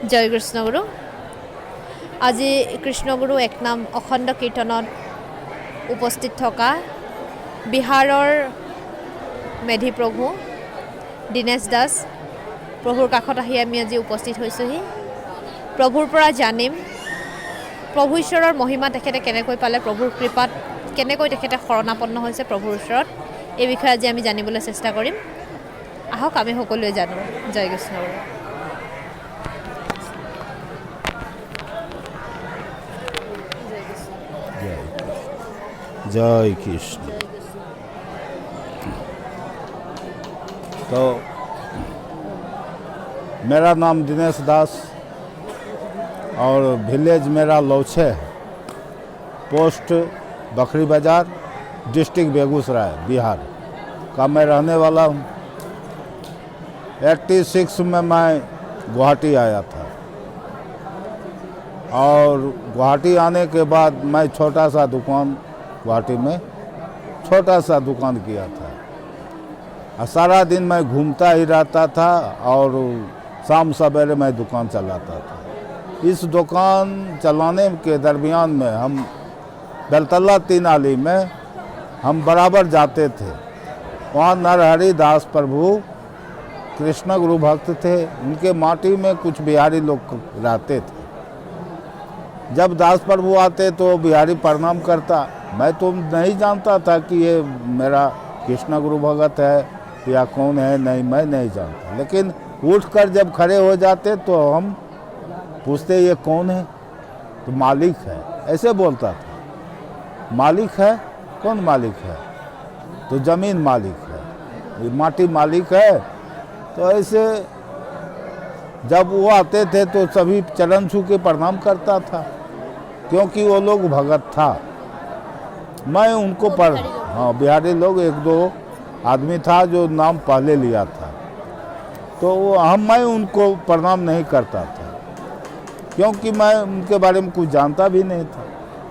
জয় কৃষ্ণগুৰু। আজি কৃষ্ণগুৰু এক নাম অখণ্ড কীৰ্তনত উপস্থিত থকা বিহাৰৰ মেধি প্ৰভু দীনেশ দাস প্ৰভুৰ কাষত আহি আমি আজি উপস্থিত হৈছোঁহি। প্ৰভুৰ পৰা জানিম প্ৰভু ঈশ্বৰৰ মহিমা তেখেতে কেনেকৈ পালে, প্ৰভুৰ কৃপাত কেনেকৈ তেখেতে শৰণাপন্ন হৈছে প্ৰভুৰ ওচৰত, এই বিষয়ে আজি আমি জানিবলৈ চেষ্টা কৰিম। আহক আমি সকলোৱে জানো। জয় কৃষ্ণগুৰু। जय कृष्ण। तो मेरा नाम दिनेश दास और विलेज मेरा लौछे है, पोस्ट बकरी बाज़ार, डिस्ट्रिक्ट बेगूसराय, बिहार का मैं रहने वाला हूँ। 86 में मैं गुवाहाटी आया था और गुवाहाटी आने के बाद मैं छोटा सा दुकान गुवाहाटी में छोटा सा दुकान किया था और सारा दिन मैं घूमता ही रहता था और शाम सवेरे मैं दुकान चलाता था। इस दुकान चलाने के दरमियान में हम बेलतला 3 आली में हम बराबर जाते थे। वहाँ नरहरि दास प्रभु कृष्ण गुरु भक्त थे, उनके माटी में कुछ बिहारी लोग रहते थे। जब दास प्रभु आते तो बिहारी प्रणाम करता। मैं तो नहीं जानता था कि ये मेरा कृष्ण गुरु भगत है या कौन है, नहीं मैं नहीं जानता। लेकिन उठकर जब खड़े हो जाते तो हम पूछते ये कौन है, तो मालिक है, ऐसे बोलता था। मालिक है? कौन मालिक है? तो ज़मीन मालिक है, ये माटी मालिक है। तो ऐसे जब वो आते थे तो सभी चरण छू के प्रणाम करता था, क्योंकि वो लोग भगत था। मैं उनको बिहारी लोग 1-2 आदमी था जो नाम पहले लिया था, तो मैं उनको प्रणाम नहीं करता था, क्योंकि मैं उनके बारे में कुछ जानता भी नहीं था।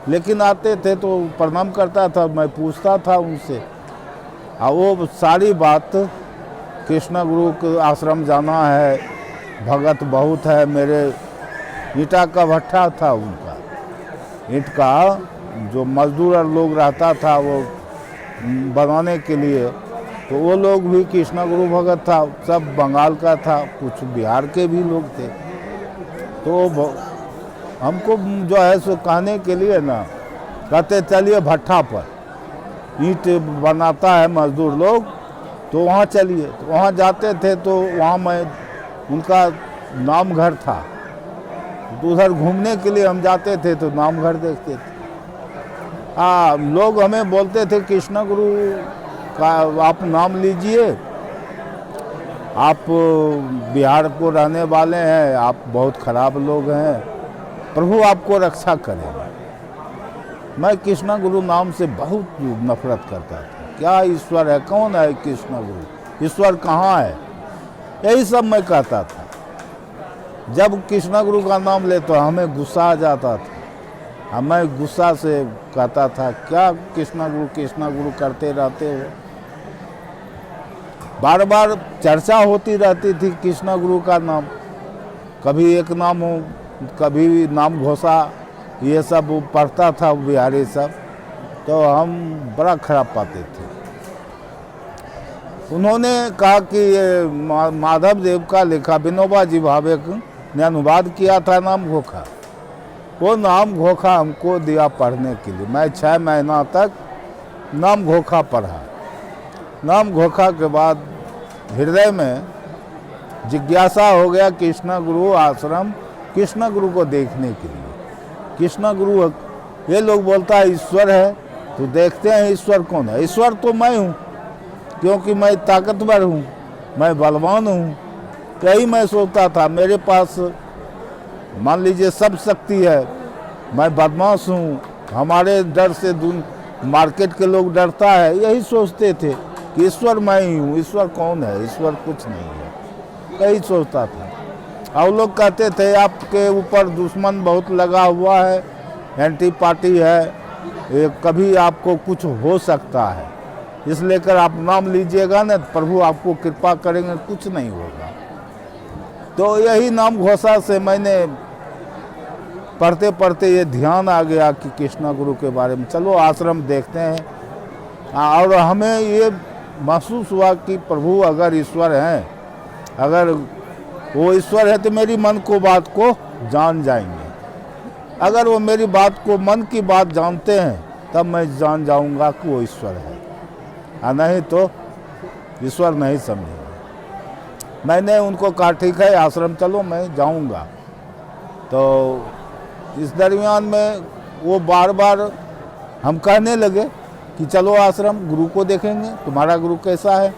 लेकिन आते थे तो प्रणाम करता था, मैं पूछता था उनसे और वो सारी बात कृष्ण गुरु के आश्रम जाना है, भगत बहुत है। मेरे ईंटा का भट्ठा था उनका, ईंट का जो मजदूर लोग रहता था वो बनाने के लिए, तो वो लोग भी कृष्ण गुरु भगत था। सब बंगाल का था, कुछ बिहार के भी लोग थे। तो हमको जो है सो कहने के लिए ना कहते चलिए भट्ठा पर, ईंट बनाता है मजदूर लोग, तो वहाँ चलिए। तो वहाँ जाते थे तो वहाँ मैं उनका नाम घर था, तो उधर घूमने के लिए हम जाते थे तो नाम घर देखते थे। लोग हमें बोलते थे कृष्ण गुरु का आप नाम लीजिए, आप बिहार को रहने वाले हैं, आप बहुत खराब लोग हैं, प्रभु आपको रक्षा करेगा। मैं कृष्ण गुरु नाम से बहुत नफरत करता था। क्या ईश्वर है? कौन है कृष्ण गुरु? ईश्वर कहाँ है? यही सब मैं कहता था। जब कृष्ण गुरु का नाम ले तो हमें गुस्सा आ जाता था। मैं गुस्सा से कहता था क्या कृष्ण गुरु करते रहते हो। बार बार चर्चा होती रहती थी कृष्ण गुरु का नाम, कभी एक नाम हो, कभी नाम घोषा, ये सब पढ़ता था बिहारी सब, तो हम बड़ा खराब पाते थे। उन्होंने कहा कि ये माधव देव का लिखा विनोबा जी भावे ने अनुवाद किया था नाम घोखा, वो नाम घोखा हमको दिया पढ़ने के लिए। मैं 6 महीना तक नाम घोखा पढ़ा। नाम घोखा के बाद हृदय में जिज्ञासा हो गया कृष्ण गुरु आश्रम, कृष्ण गुरु को देखने के लिए। कृष्ण गुरु ये लोग बोलता है ईश्वर है, तो देखते हैं ईश्वर कौन है। ईश्वर तो मैं हूँ, क्योंकि मैं ताकतवर हूँ, मैं बलवान हूँ। यही मैं सोचता था। मेरे पास मान लीजिए सब शक्ति है, मैं बदमाश हूँ, हमारे डर से मार्केट के लोग डरता है। यही सोचते थे कि ईश्वर मैं ही हूँ। ईश्वर कौन है? ईश्वर कुछ नहीं है, यही सोचता था। और लोग कहते थे आपके ऊपर दुश्मन बहुत लगा हुआ है, एंटी पार्टी है, ये कभी आपको कुछ हो सकता है, इसलिए कर आप नाम लीजिएगा ना, प्रभु आपको कृपा करेंगे, कुछ नहीं होगा। तो यही नाम घोषा से मैंने पढ़ते पढ़ते ये ध्यान आ गया कि कृष्णा गुरु के बारे में, चलो आश्रम देखते हैं। और हमें ये महसूस हुआ कि प्रभु अगर ईश्वर हैं, अगर वो ईश्वर है तो मेरी मन को बात को जान जाएंगे। अगर वो मेरी बात को, मन की बात जानते हैं, तब मैं जान जाऊंगा कि वो ईश्वर है, और नहीं तो ईश्वर नहीं समझेंगे। मैंने उनको कहा ठीक है आश्रम चलो, मैं जाऊंगा। तो इस दरमियान में वो बार बार हम कहने लगे कि चलो आश्रम, गुरु को देखेंगे, तुम्हारा गुरु कैसा है।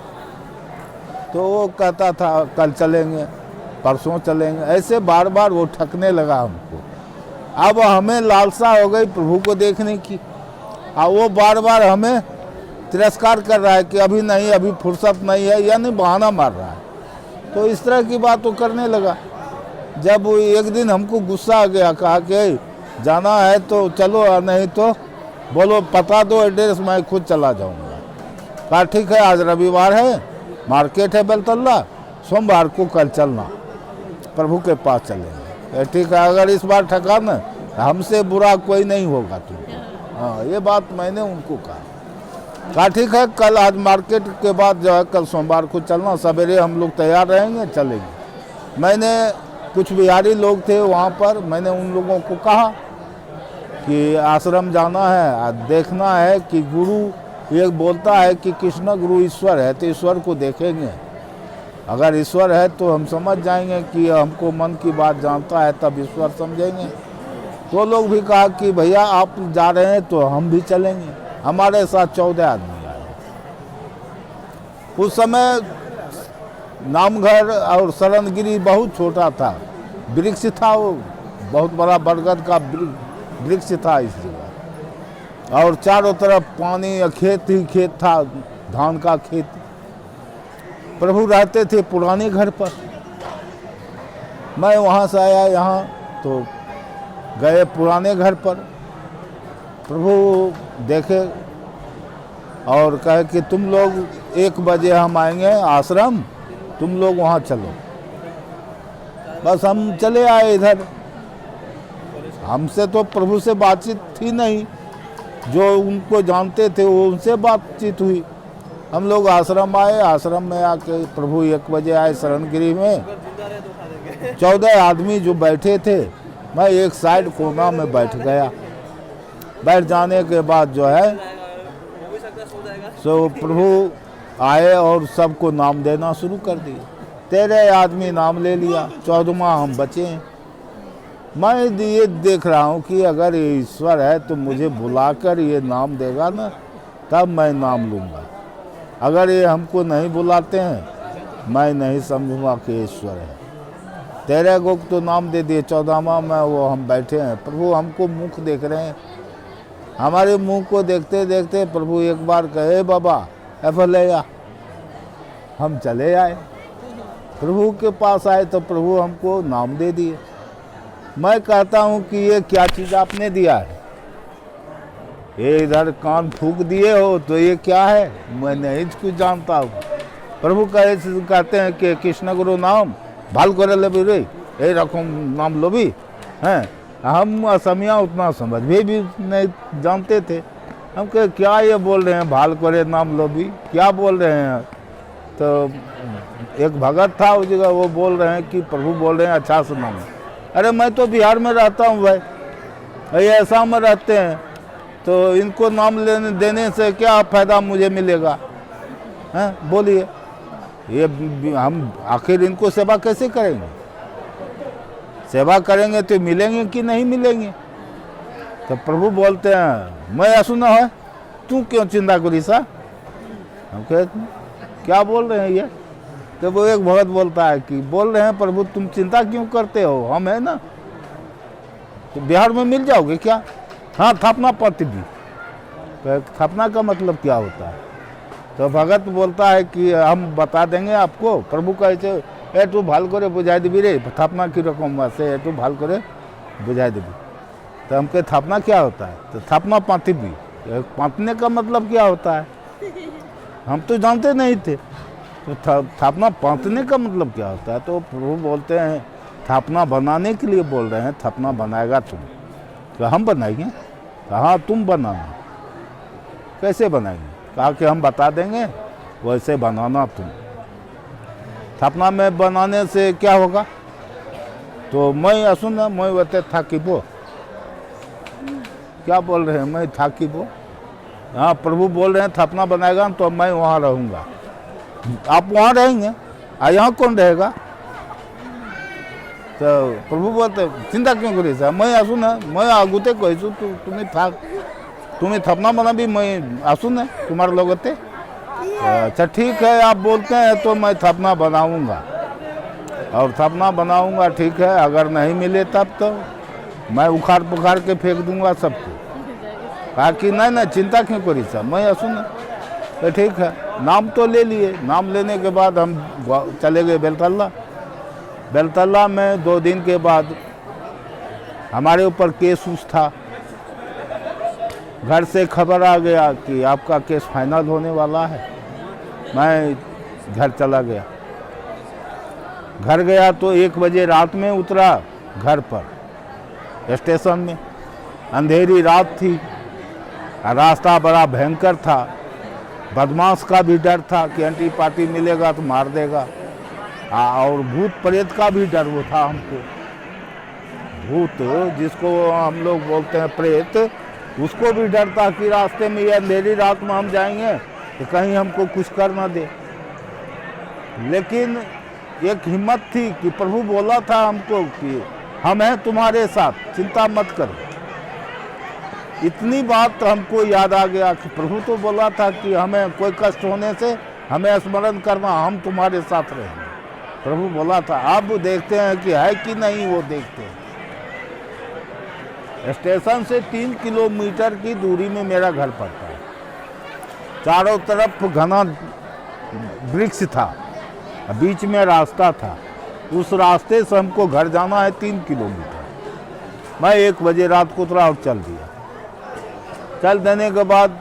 तो वो कहता था कल चलेंगे, परसों चलेंगे, ऐसे बार बार वो ठकने लगा हमको। अब हमें लालसा हो गई प्रभु को देखने की, और वो बार बार हमें तिरस्कार कर रहा है कि अभी नहीं, अभी फुर्सत नहीं है, यानी बहाना मार रहा है। तो इस तरह की बात वो करने लगा। जब एक दिन हमको गुस्सा आ गया, कहा कि जाना है तो चलो, नहीं तो बोलो पता दो एड्रेस, मैं खुद चला जाऊंगा। कहा ठीक है, आज रविवार है, मार्केट है बेलतल्ला, सोमवार को कल चलना, प्रभु के पास चलेंगे। ठीक है, अगर इस बार ठगा न, हमसे बुरा कोई नहीं होगा तुम। हाँ, ये बात मैंने उनको कहा ठीक है, कल आज मार्केट के बाद जो है कल सोमवार को चलना, सवेरे हम लोग तैयार रहेंगे, चलेंगे। मैंने कुछ बिहारी लोग थे वहाँ पर, मैंने उन लोगों को कहा कि आश्रम जाना है, देखना है कि गुरु ये बोलता है कि कृष्ण गुरु ईश्वर है, तो ईश्वर को देखेंगे। अगर ईश्वर है तो हम समझ जाएंगे कि हमको मन की बात जानता है, तब ईश्वर समझेंगे। तो लोग भी कहा कि भैया आप जा रहे हैं तो हम भी चलेंगे। हमारे साथ 14 आदमी आए। उस समय नामघर और शरणगिरी बहुत छोटा था, वृक्ष था, वो बहुत बड़ा बरगद का वृक्ष था इस जगह, और चारों तरफ पानी, खेत ही खेत था, धान का खेत। प्रभु रहते थे पुराने घर पर। मैं वहाँ से आया यहाँ, तो गए पुराने घर पर। प्रभु देखे और कहे कि तुम लोग 1 बजे हम आएंगे आश्रम, तुम लोग वहाँ चलो। बस हम चले आए इधर। हमसे तो प्रभु से बातचीत थी नहीं, जो उनको जानते थे वो उनसे बातचीत हुई। हम लोग आश्रम आए, आश्रम में आके प्रभु 1 बजे आए शरणगिरी में। 14 आदमी जो बैठे थे, मैं एक साइड कोना में बैठ गया। बैठ जाने के बाद जो है सो प्रभु आए और सबको नाम देना शुरू कर दिए। 13 आदमी नाम ले लिया, 14वां हम बचे हैं। मैं ये देख रहा हूँ कि अगर ये ईश्वर है तो मुझे बुलाकर ये नाम देगा ना, तब मैं नाम लूँगा। अगर ये हमको नहीं बुलाते हैं, मैं नहीं समझूंगा कि ईश्वर है। 13 को तो नाम दे दिए, 14वां में वो हम बैठे हैं। प्रभु हमको मुख देख रहे हैं। हमारे मुंह को देखते देखते प्रभु एक बार कहे बाबा एफलैया, हम चले आए। प्रभु के पास आए तो प्रभु हमको नाम दे दिए। मैं कहता हूँ कि ये क्या चीज़ आपने दिया है, ये इधर कान फूंक दिए हो तो ये क्या है, मैं नहीं कुछ जानता हूँ। प्रभु कहते हैं कि कृष्ण गुरु नाम भाल करे लेबी रे, ये रकम नाम लो भी हैं। हम असमिया उतना समझ भी नहीं जानते थे। हम कहे क्या ये बोल रहे हैं, भाल करे नाम लो भी, क्या बोल रहे हैं। तो एक भगत था उस जगह, वो बोल रहे हैं कि प्रभु बोल रहे हैं अच्छा से नाम। अरे मैं तो बिहार में रहता हूँ भाई, ये असम में रहते हैं, तो इनको नाम लेने देने से क्या फ़ायदा मुझे मिलेगा, हैं बोलिए। ये हम आखिर इनको सेवा कैसे करेंगे, सेवा करेंगे तो मिलेंगे कि नहीं मिलेंगे। तो प्रभु बोलते हैं मैं असुना है, तू क्यों चिंता करी सा। हम कहते क्या बोल रहे हैं ये। तो वो एक भगत बोलता है कि बोल रहे हैं प्रभु तुम चिंता क्यों करते हो, हम है ना, तो बिहार में मिल जाओगे क्या। हाँ थापना पत्र भी। तो थापना का मतलब क्या होता है। तो भगत बोलता है कि हम बता देंगे आपको। प्रभु कहते ए तू भाल करे बुझाई देवी रे, थापना की रकम से तू भाल करे बुझाई देवी। तो हम कहे थापना क्या होता है, तो थापना पाती भी, पातने का मतलब क्या होता है, हम तो जानते नहीं थे। तो थापना बांटने का मतलब क्या होता है? तो प्रभु बोलते हैं थापना बनाने के लिए बोल रहे हैं, थापना बनाएगा तुम। तो हम बनाएंगे? कहा तुम बनाना। कैसे बनाएंगे? कहा कि हम बता देंगे, वैसे बनाना तुम। थापना में बनाने से क्या होगा? तो मैं असुन मैं वते थाकिबो, क्या बोल रहे हैं? मैं थाकिबो। हाँ, प्रभु बोल रहे हैं थापना बनाएगा तो मैं वहाँ रहूँगा। आप वहाँ रहेंगे, यहाँ कौन रहेगा? तो प्रभु बोलते चिंता क्यों करी साहब, मैं आसू ना, मैं आगुते कहूँ तुम्हें थापना बना भी मैं आसू ना तुम्हारे लोगते। अच्छा ठीक है, आप बोलते हैं तो मैं थापना बनाऊंगा, और थापना बनाऊंगा ठीक है। अगर नहीं मिले तब तो मैं उखाड़ पुखाड़ के फेंक दूंगा सबको। कहा कि नहीं नहीं चिंता क्यों करी साहब, मैं आसू ना। तो ठीक है, नाम तो ले लिए। नाम लेने के बाद हम चले गए बेलतल्ला। बेलतल्ला में 2 दिन के बाद हमारे ऊपर केस उस था। घर से खबर आ गया कि आपका केस फाइनल होने वाला है। मैं घर चला गया। घर गया तो 1 बजे रात में उतरा घर पर स्टेशन में। अंधेरी रात थी, रास्ता बड़ा भयंकर था। बदमाश का भी डर था कि एंटी पार्टी मिलेगा तो मार देगा, और भूत प्रेत का भी डर वो था हमको। भूत जिसको हम लोग बोलते हैं प्रेत, उसको भी डर था कि रास्ते में ये अंधेरी रात में हम जाएंगे तो कहीं हमको कुछ कर ना दे। लेकिन एक हिम्मत थी कि प्रभु बोला था हमको कि हम हैं तुम्हारे साथ, चिंता मत करो। इतनी बात तो हमको याद आ गया कि प्रभु तो बोला था कि हमें कोई कष्ट होने से हमें स्मरण करना, हम तुम्हारे साथ रहेंगे। प्रभु बोला था। अब देखते हैं कि है कि नहीं, वो देखते हैं। स्टेशन से 3 किलोमीटर की दूरी में मेरा घर पड़ता है। चारों तरफ घना वृक्ष था, बीच में रास्ता था। उस रास्ते से हमको घर जाना है 3 किलोमीटर। मैं 1 बजे रात को उतरा और चल दिया। चल देने के बाद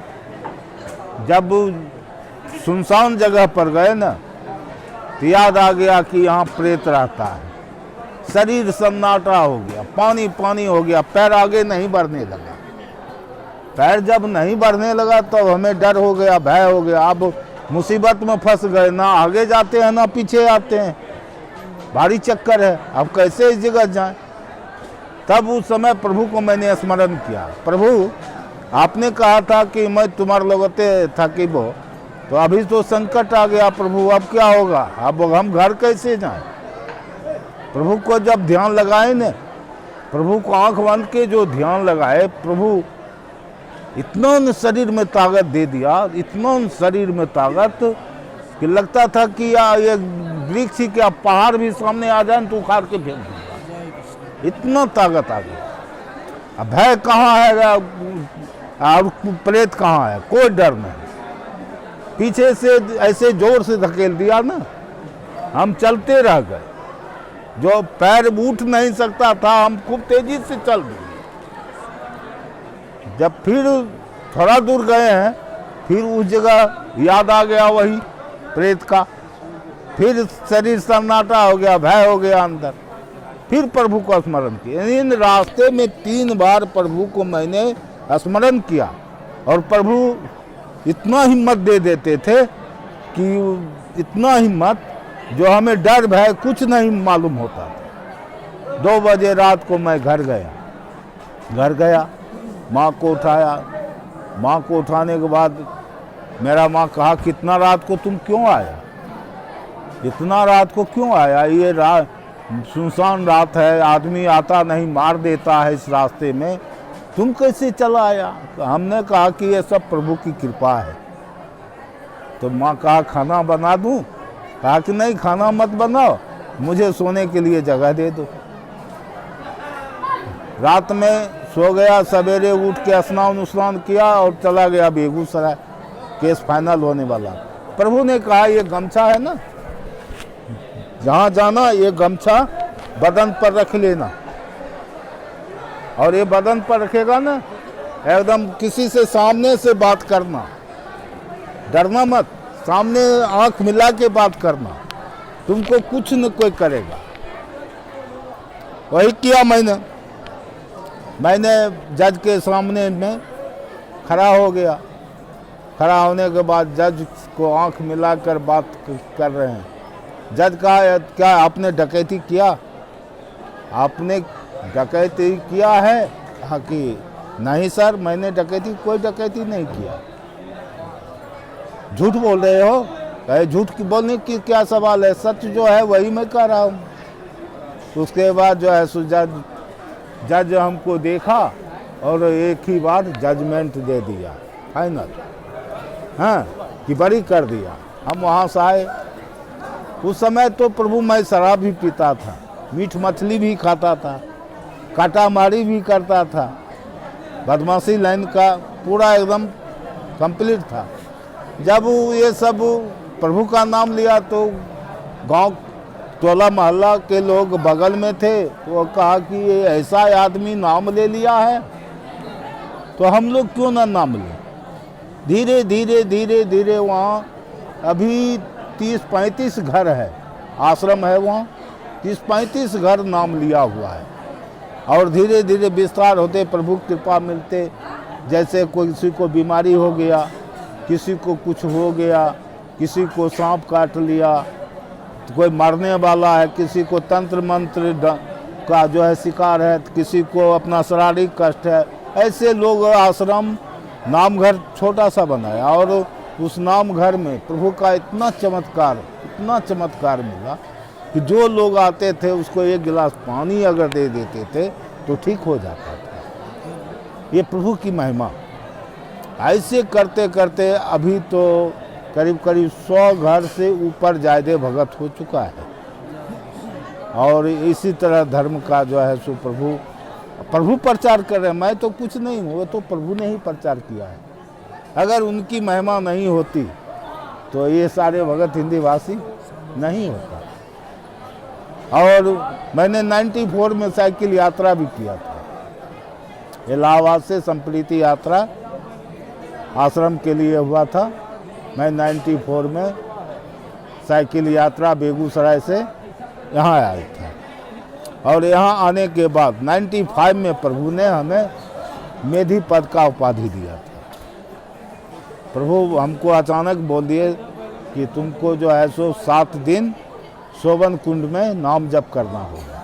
जब सुनसान जगह पर गए ना, तो याद आ गया कि यहाँ प्रेत रहता है। शरीर सन्नाटा हो गया, पानी पानी हो गया, पैर आगे नहीं बढ़ने लगा। पैर जब नहीं बढ़ने लगा तो हमें डर हो गया, भय हो गया। अब मुसीबत में फंस गए, ना आगे जाते हैं ना पीछे आते हैं, भारी चक्कर है, अब कैसे इस जगह जाएं। तब उस समय प्रभु को मैंने स्मरण किया। प्रभु आपने कहा था कि मैं तुम्हारे लोगते थाकिबो, तो अभी तो संकट आ गया प्रभु, अब क्या होगा? अब हम घर कैसे जाएं? प्रभु को जब ध्यान लगाए न, प्रभु को आंख बंद के जो ध्यान लगाए, प्रभु इतना न शरीर में ताकत दे दिया, इतना न शरीर में ताकत कि लगता था कि यार ये वृक्ष ही क्या, पहाड़ भी सामने आ जाए तो उखाड़ के फेंक दूंगा, इतना ताकत आ गया। अब भय कहाँ है और प्रेत कहाँ है? कोई डर नहीं। पीछे से ऐसे जोर से धकेल दिया ना, हम चलते रह गए। जो पैर उठ नहीं सकता था, हम खूब तेजी से चल दिए। जब फिर थोड़ा दूर गए हैं, फिर उस जगह याद आ गया वही प्रेत का। फिर शरीर सन्नाटा हो गया, भय हो गया अंदर। फिर प्रभु को स्मरण किया। इन रास्ते में 3 बार प्रभु को मैंने स्मरण किया, और प्रभु इतना हिम्मत दे देते थे कि इतना हिम्मत जो हमें डर भय कुछ नहीं मालूम होता था। 2 बजे रात को मैं घर गया, माँ को उठाया। माँ को उठाने के बाद मेरा माँ कहा कितना रात को तुम क्यों आया? इतना रात को क्यों आया? ये रात सुनसान रात है, आदमी आता नहीं, मार देता है इस रास्ते में, तुम कैसे चला आया? हमने कहा कि ये सब प्रभु की कृपा है। तो माँ कहा खाना बना दूं? कहा कि नहीं खाना मत बनाओ, मुझे सोने के लिए जगह दे दो। रात में सो गया, सवेरे उठ के स्नान किया और चला गया बेगूसराय। केस फाइनल होने वाला। प्रभु ने कहा ये गमछा है ना, जहाँ जाना ये गमछा बदन पर रख लेना, और ये बदन पर रखेगा ना, एकदम किसी से सामने से बात करना, डरना मत, सामने आंख मिला के बात करना, तुमको कुछ न कोई करेगा। वही किया मैंने जज के सामने में खड़ा हो गया। खड़ा होने के बाद जज को आंख मिलाकर बात कर रहे हैं। जज कहा, क्या आपने डकैती किया? आपने डकैती किया है? हाँ कि नहीं सर, मैंने कोई डकैती नहीं किया। झूठ बोल रहे हो? कहे झूठ की बोलने की क्या सवाल है, सच जो है वही मैं कह रहा हूँ। उसके बाद जो है सो जज हमको देखा और एक ही बार जजमेंट दे दिया, फाइनल, हाँ, कि बरी कर दिया। हम वहाँ से आए। उस समय तो प्रभु मैं शराब भी पीता था, मीठ मछली भी खाता था, काटा मारी भी करता था, बदमाशी लाइन का पूरा एकदम कंप्लीट था। जब ये सब प्रभु का नाम लिया तो गांव टोला मोहल्ला के लोग बगल में थे, वो कहा कि ये ऐसा आदमी नाम ले लिया है तो हम लोग क्यों ना नाम लें। धीरे धीरे धीरे धीरे वहाँ अभी 30-35 घर है, आश्रम है वहाँ, 30-35 घर नाम लिया हुआ है। और धीरे धीरे विस्तार होते, प्रभु कृपा मिलते। जैसे किसी को बीमारी हो गया, किसी को कुछ हो गया, किसी को सांप काट लिया, तो कोई मरने वाला है, किसी को तंत्र मंत्र का जो है शिकार है, किसी को अपना शारीरिक कष्ट है, ऐसे लोग आश्रम नाम घर छोटा सा बनाया। और उस नाम घर में प्रभु का इतना चमत्कार मिला कि जो लोग आते थे उसको एक गिलास पानी अगर दे देते थे तो ठीक हो जाता था। ये प्रभु की महिमा। ऐसे करते करते अभी तो करीब 100 घर से ऊपर ज़्यादा भगत हो चुका है। और इसी तरह धर्म का जो है सो प्रभु प्रचार कर रहे हैं। मैं तो कुछ नहीं हूँ, वो तो प्रभु ने ही प्रचार किया है। अगर उनकी महिमा नहीं होती तो ये सारे भगत हिंदी भाषी नहीं होता। और मैंने 94 में साइकिल यात्रा भी किया था। इलाहाबाद से संप्रीति यात्रा आश्रम के लिए हुआ था। मैं 94 में साइकिल यात्रा बेगूसराय से यहाँ आया था। और यहाँ आने के बाद 95 में प्रभु ने हमें मेधी पद का उपाधि दिया था। प्रभु हमको अचानक बोल दिए कि तुमको जो है सो 7 दिन शोभन कुंड में नाम जप करना होगा।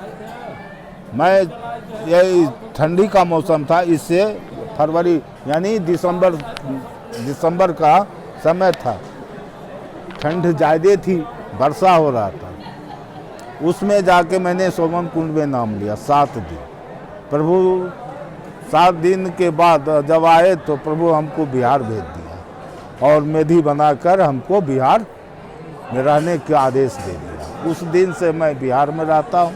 मैं यही ठंडी का मौसम था, इससे फरवरी यानी दिसंबर का समय था, ठंड ज़्यादा थी, वर्षा हो रहा था। उसमें जाके मैंने शोभन कुंड में नाम लिया 7 दिन। प्रभु 7 दिन के बाद जब आए तो प्रभु हमको बिहार भेज दिया और मेधी बनाकर हमको बिहार में रहने का आदेश दे दिया। उस दिन से मैं बिहार में रहता हूँ।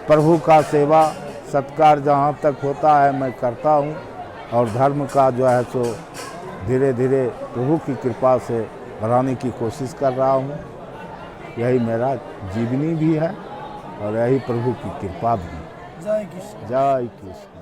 प्रभु का सेवा सत्कार जहाँ तक होता है मैं करता हूँ। और धर्म का जो है सो धीरे धीरे प्रभु की कृपा से बढ़ाने की कोशिश कर रहा हूँ। यही मेरा जीवनी भी है और यही प्रभु की कृपा भी। जय कृष्ण। जय कृष्ण।